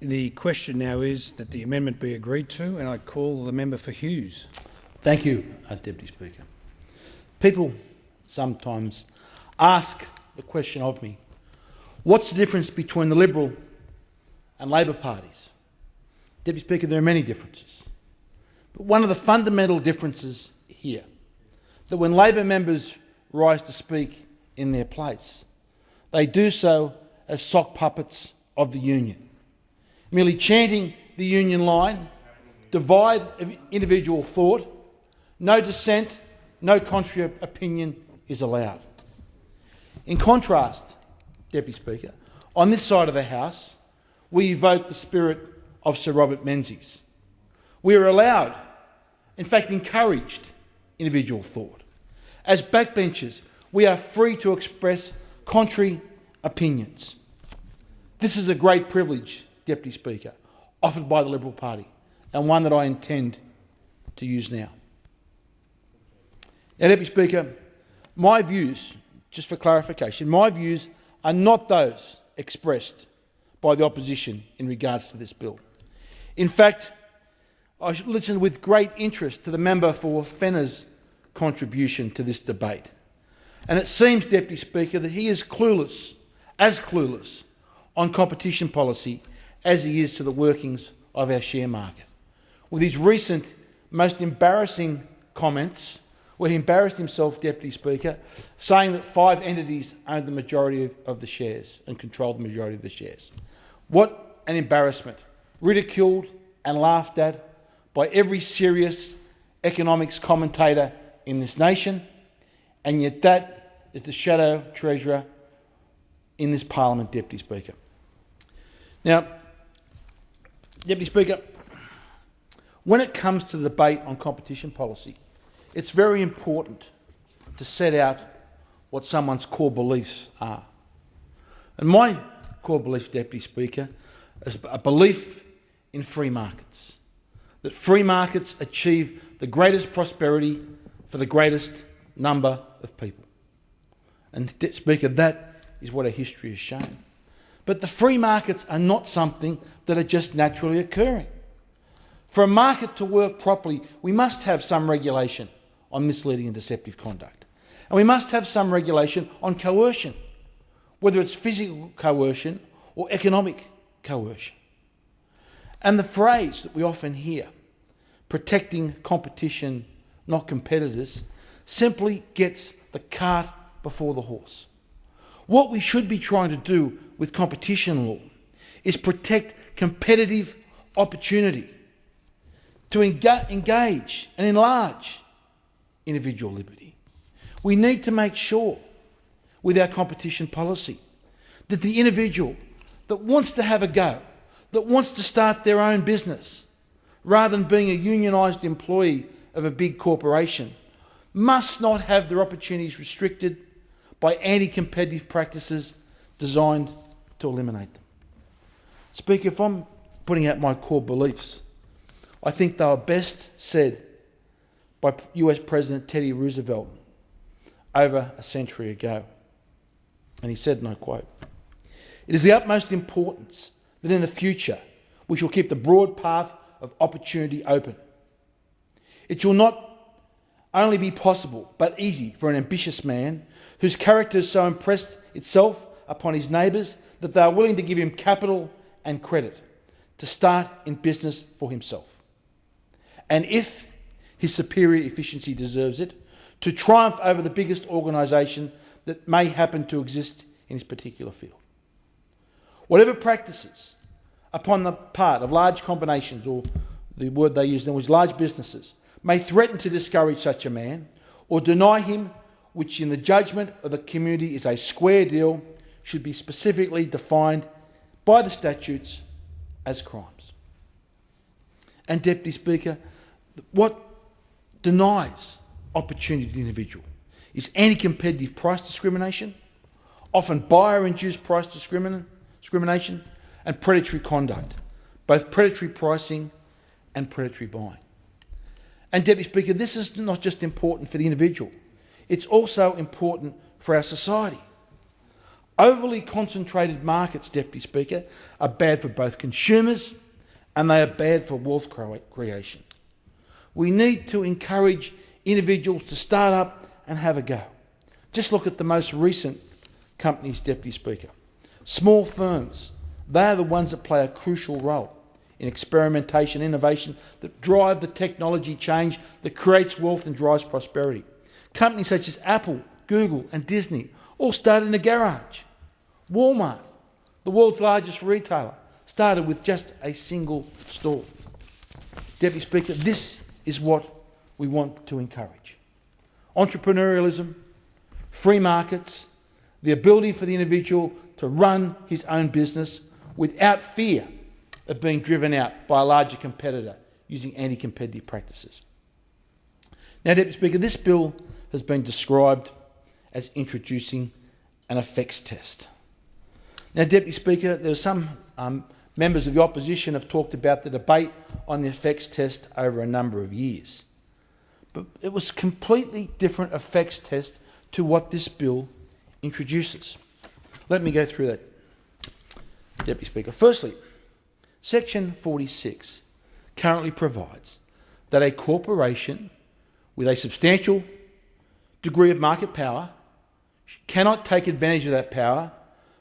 The question now is that the amendment be agreed to, and I call the member for Hughes. Thank you, Deputy Speaker. People sometimes ask the question of me, what's the difference between the Liberal and Labor parties? Deputy Speaker, there are many differences. But one of the fundamental differences here, that when Labor members rise to speak in their place, they do so as sock puppets of the union, merely chanting the union line, devoid of individual thought, no dissent, no contrary opinion is allowed. In contrast, Deputy Speaker, on this side of the House, we evoke the spirit of Sir Robert Menzies. We are allowed, in fact encouraged, individual thought. As backbenchers, we are free to express contrary opinions. This is a great privilege, Deputy Speaker, offered by the Liberal Party, and one that I intend to use now. Now, Deputy Speaker, my views, just for clarification, my views are not those expressed by the opposition in regards to this bill. In fact, I listened with great interest to the member for Fenner's contribution to this debate. And it seems, Deputy Speaker, that he is clueless, as clueless, on competition policy as he is to the workings of our share market. With his recent, most embarrassing comments, where he embarrassed himself, Deputy Speaker, saying that 5 entities owned the majority of the shares and controlled the majority of the shares. What an embarrassment. Ridiculed and laughed at by every serious economics commentator in this nation, and yet that is the shadow treasurer in this parliament, Deputy Speaker. Now, Deputy Speaker, when it comes to the debate on competition policy, it's very important to set out what someone's core beliefs are. And my core belief, Deputy Speaker, is a belief in free markets, that free markets achieve the greatest prosperity for the greatest number of people. And, Deputy Speaker, that is what our history has shown. But the free markets are not something that are just naturally occurring. For a market to work properly, we must have some regulation on misleading and deceptive conduct. And we must have some regulation on coercion, whether it's physical coercion or economic coercion. And the phrase that we often hear, protecting competition, not competitors, simply gets the cart before the horse. What we should be trying to do with competition law is protect competitive opportunity to engage and enlarge individual liberty. We need to make sure with our competition policy that the individual that wants to have a go, that wants to start their own business, rather than being a unionised employee of a big corporation, must not have their opportunities restricted by anti-competitive practices designed to eliminate them. Speaker, if I'm putting out my core beliefs, I think they were best said by US President Teddy Roosevelt over a century ago. And he said, and I quote, "It is the utmost importance that in the future we shall keep the broad path of opportunity open. It shall not only be possible but easy for an ambitious man whose character has so impressed itself upon his neighbours that they are willing to give him capital and credit to start in business for himself. And if his superior efficiency deserves it, to triumph over the biggest organisation that may happen to exist in his particular field. Whatever practices upon the part of large combinations, or the word they use now was large businesses, may threaten to discourage such a man or deny him, which in the judgment of the community is a square deal, should be specifically defined by the statutes as crimes." And, Deputy Speaker, what denies opportunity to the individual is anti-competitive price discrimination, often buyer-induced price discrimination, and predatory conduct, both predatory pricing and predatory buying. And, Deputy Speaker, this is not just important for the individual, it's also important for our society. Overly concentrated markets, Deputy Speaker, are bad for both consumers and they are bad for wealth creation. We need to encourage individuals to start up and have a go. Just look at the most recent companies, Deputy Speaker. Small firms, they are the ones that play a crucial role in experimentation, innovation, that drive the technology change that creates wealth and drives prosperity. Companies such as Apple, Google and Disney all started in a garage. Walmart, the world's largest retailer, started with just a single store. Deputy Speaker, this is what we want to encourage. Entrepreneurialism, free markets, the ability for the individual to run his own business without fear of being driven out by a larger competitor using anti-competitive practices. Now, Deputy Speaker, this bill has been described as introducing an effects test. Now, Deputy Speaker, there are some members of the opposition have talked about the debate on the effects test over a number of years. But it was a completely different effects test to what this bill introduces. Let me go through that, Deputy Speaker. Firstly, Section 46 currently provides that a corporation with a substantial degree of market power cannot take advantage of that power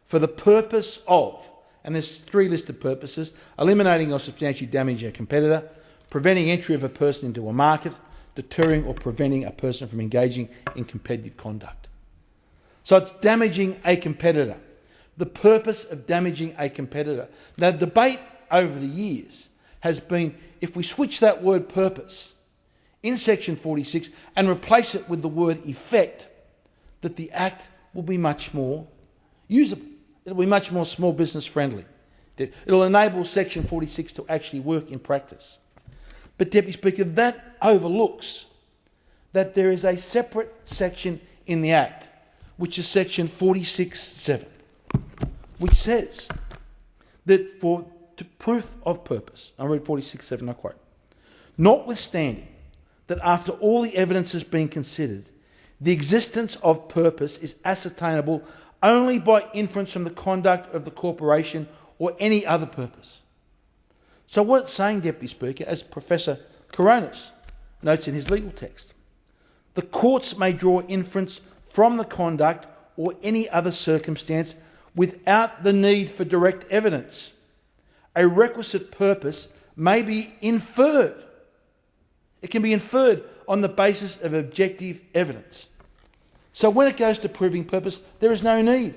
for the purpose of, and there's three listed purposes: eliminating or substantially damaging a competitor, preventing entry of a person into a market, deterring or preventing a person from engaging in competitive conduct. So it's damaging a competitor. The purpose of damaging a competitor. Now, the debate over the years has been, if we switch that word purpose in Section 46 and replace it with the word effect, that the Act will be much more usable. It'll be much more small business friendly. It'll enable Section 46 to actually work in practice. But, Deputy Speaker, that overlooks that there is a separate section in the Act, which is Section 46(7), which says that for proof of purpose, I read 46(7), I quote, notwithstanding that after all the evidence has been considered, the existence of purpose is ascertainable only by inference from the conduct of the corporation or any other purpose. So what it's saying, Deputy Speaker, as Professor Coronis notes in his legal text, the courts may draw inference from the conduct or any other circumstance without the need for direct evidence. A requisite purpose may be inferred. It can be inferred on the basis of objective evidence. So when it goes to proving purpose, there is no need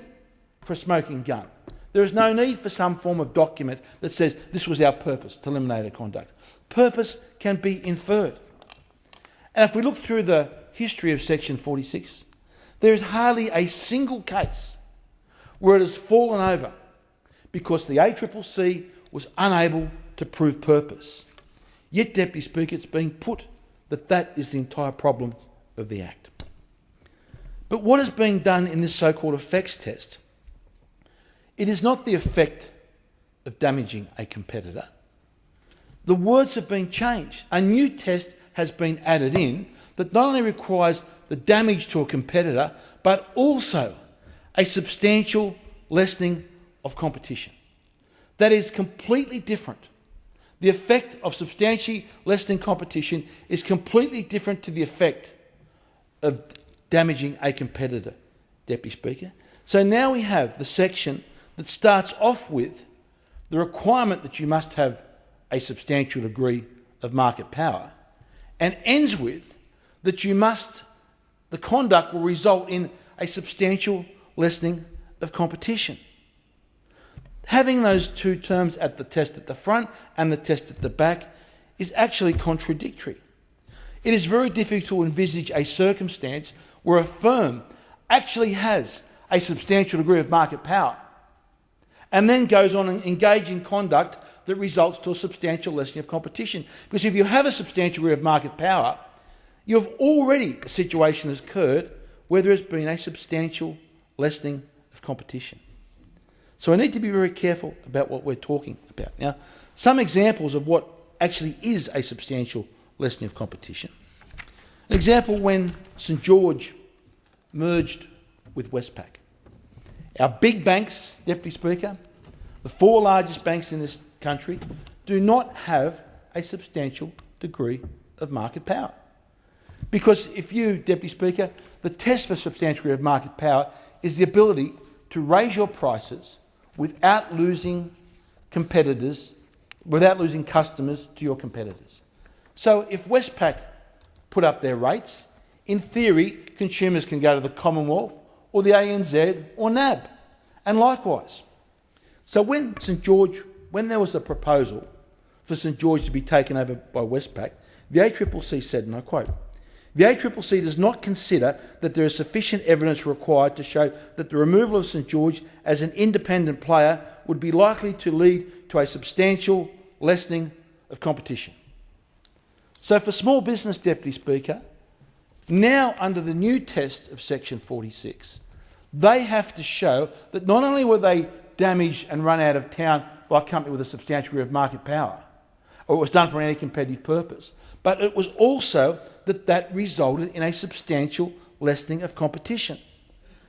for a smoking gun. There is no need for some form of document that says this was our purpose, to eliminate a conduct. Purpose can be inferred. And if we look through the history of Section 46, there is hardly a single case where it has fallen over because the ACCC was unable to prove purpose. Yet, Deputy Speaker, it's being put that that is the entire problem of the Act. But what is being done in this so-called effects test? It is not the effect of damaging a competitor. The words have been changed. A new test has been added in that not only requires the damage to a competitor, but also a substantial lessening of competition. That is completely different. The effect of substantially lessening competition is completely different to the effect of damaging a competitor, Deputy Speaker. So now we have the section that starts off with the requirement that you must have a substantial degree of market power and ends with that the conduct will result in a substantial lessening of competition. Having those two terms at the test at the front and the test at the back is actually contradictory. It is very difficult to envisage a circumstance where a firm actually has a substantial degree of market power and then goes on and engage in conduct that results to a substantial lessening of competition. Because if you have a substantial degree of market power, you've already, a situation has occurred where there has been a substantial lessening of competition. So I need to be very careful about what we're talking about. Now, some examples of what actually is a substantial lessening of competition. An example when St George merged with Westpac. Our big banks, Deputy Speaker, the 4 largest banks in this country, do not have a substantial degree of market power. Because if you, Deputy Speaker, the test for substantial degree of market power is the ability to raise your prices without losing competitors, without losing customers to your competitors. So if Westpac put up their rates, in theory, consumers can go to the Commonwealth or the ANZ or NAB, and likewise. So when there was a proposal for St George to be taken over by Westpac, the ACCC said, and I quote, "The ACCC does not consider that there is sufficient evidence required to show that the removal of St George as an independent player would be likely to lead to a substantial lessening of competition." So for small business, Deputy Speaker, now under the new test of Section 46, they have to show that not only were they damaged and run out of town by a company with a substantial degree of market power, or it was done for an anti-competitive purpose, but it was also that resulted in a substantial lessening of competition.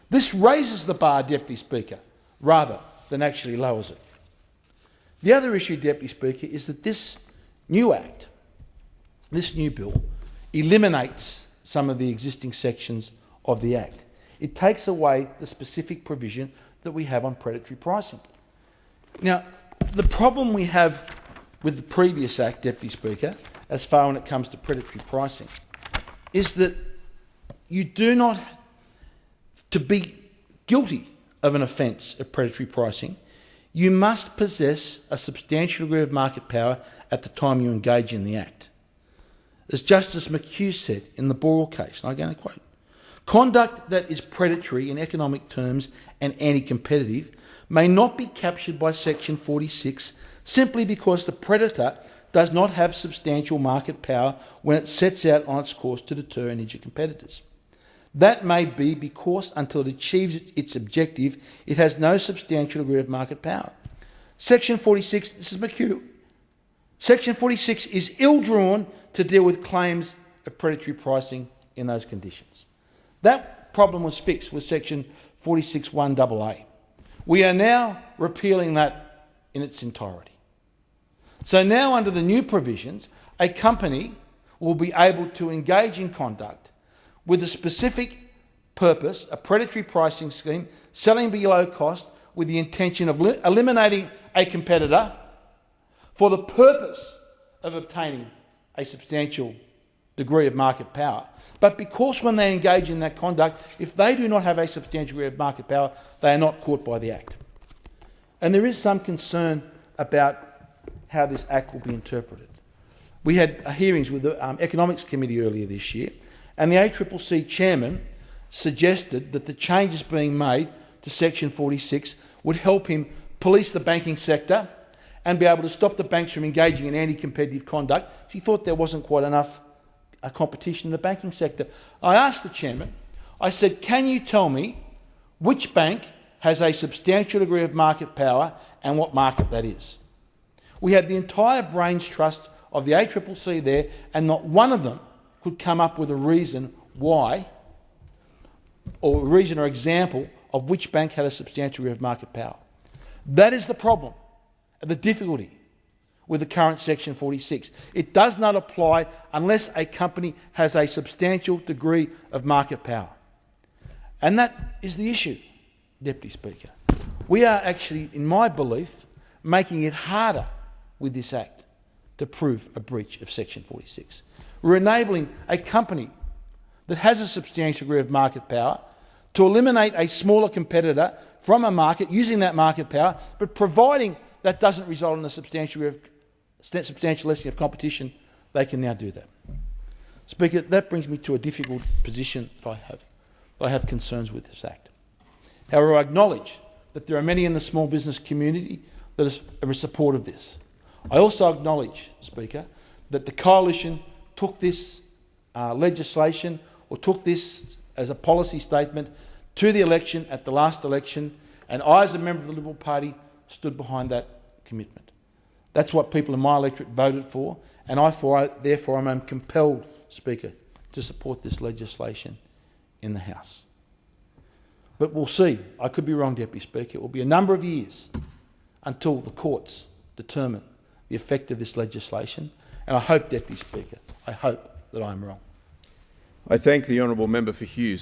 This raises the bar, Deputy Speaker, rather than actually lowers it. The other issue, Deputy Speaker, is that this new Act, this new bill, eliminates some of the existing sections of the Act. It takes away the specific provision that we have on predatory pricing. Now, the problem we have with the previous Act, Deputy Speaker, as far when it comes to predatory pricing, is that you do not, to be guilty of an offence of predatory pricing, you must possess a substantial degree of market power at the time you engage in the act. As Justice Hughes said in the Boral case, and I'm going to quote, "Conduct that is predatory in economic terms and anti-competitive may not be captured by Section 46 simply because the predator does not have substantial market power when it sets out on its course to deter and injure competitors. That may be because until it achieves its objective, it has no substantial degree of market power." Section 46, this is McHugh, Section 46 is ill-drawn to deal with claims of predatory pricing in those conditions. That problem was fixed with Section 46(1)AA. We are now repealing that in its entirety. So now under the new provisions, a company will be able to engage in conduct with a specific purpose, a predatory pricing scheme, selling below cost with the intention of eliminating a competitor for the purpose of obtaining a substantial degree of market power. But because when they engage in that conduct, if they do not have a substantial degree of market power, they are not caught by the Act. And there is some concern about how this Act will be interpreted. We had hearings with the Economics Committee earlier this year, and the ACCC chairman suggested that the changes being made to Section 46 would help him police the banking sector and be able to stop the banks from engaging in anti-competitive conduct. He thought there wasn't quite enough competition in the banking sector. I asked the chairman, I said, "Can you tell me which bank has a substantial degree of market power and what market that is?" We had the entire brains trust of the ACCC there, and not one of them could come up with a reason why, or a reason or example of which bank had a substantial degree of market power. That is the problem and the difficulty with the current Section 46. It does not apply unless a company has a substantial degree of market power. And that is the issue, Deputy Speaker. We are actually, in my belief, making it harder with this Act to prove a breach of Section 46. We're enabling a company that has a substantial degree of market power to eliminate a smaller competitor from a market using that market power, but providing that doesn't result in a substantial lessening of competition, they can now do that. Speaker, that brings me to a difficult position that I have concerns with this Act. However, I acknowledge that there are many in the small business community that are in support of this. I also acknowledge, Speaker, that the Coalition took this legislation, or took this as a policy statement to the election at the last election, and I, as a member of the Liberal Party, stood behind that commitment. That's what people in my electorate voted for, and therefore I am compelled, Speaker, to support this legislation in the House. But we'll see. I could be wrong, Deputy Speaker. It will be a number of years until the courts determine the effect of this legislation. And I hope, Deputy Speaker, I hope that I'm wrong. I thank the honourable member for Hughes.